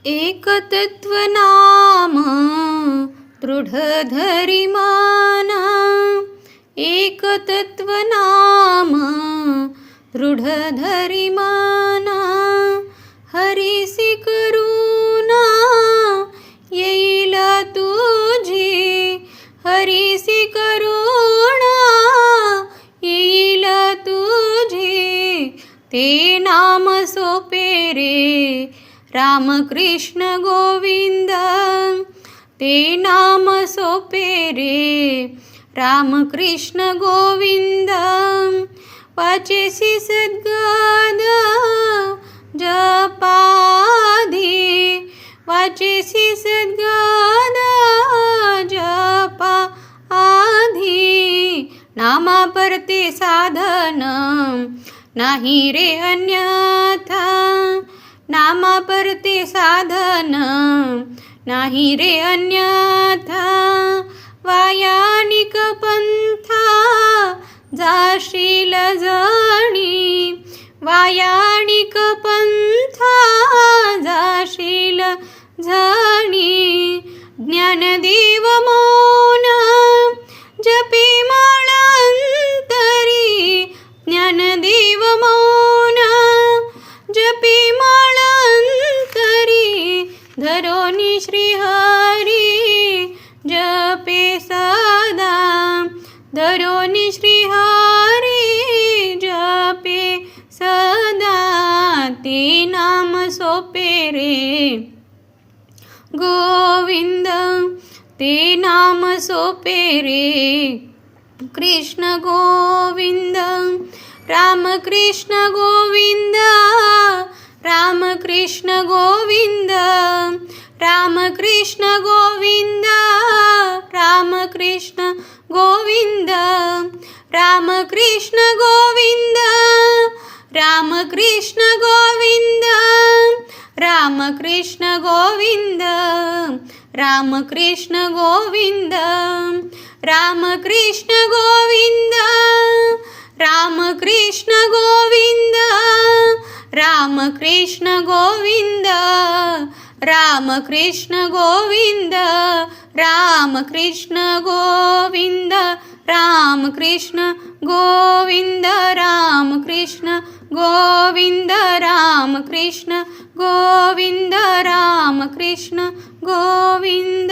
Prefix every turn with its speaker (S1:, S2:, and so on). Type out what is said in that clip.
S1: एकतत्व नाम दृढ धरी माना, एकतत्व नाम दृढ धरी माना. हरीसी करुणा येईल तुझी, हरीसी करुणा येईल तुझी. ते नाम सोपे रे रामकृष्ण गोविंद, ते नाम सोपे रे रामकृष्ण गोविंद. वाचेसी सद्गद जपाधी, वाचेसी सद्गद जपा आधी. नामा परते साधन नाही रे अन्यथा, नामा परते साधन नाही रे अन्यथा. वायानिक पंथा जाशील जणी, वायानिक पंथा जाशील जणी. ज्ञानदेव मौन जपे माळंतरी, ज्ञानदेव मौन जपे माळंतरी. धरोनी श्रीहरी जपे सदा, धरोनी श्रीहरी जपे सदा. ते नाम सोपे रे गोविंद, ते नाम सोपे रे कृष्ण गोविंद. रामकृष्ण गोविंद, रामकृष्ण गोविंद, रामकृष्ण गोविंद, रामकृष्ण गोविंद, रामकृष्ण गोविंद, रामकृष्ण गोविंद, रामकृष्ण गोविंद, रामकृष्ण गोविंद, रामकृष्ण गोविंद, रामकृष्ण गोविंद, रामकृष्ण गोविंद, रामकृष्ण गोविंद, रामकृष्ण गोविंद, रामकृष्ण गोविंद, रामकृष्ण गोविंद, रामकृष्ण गोविंद, रामकृष्ण गोविंद.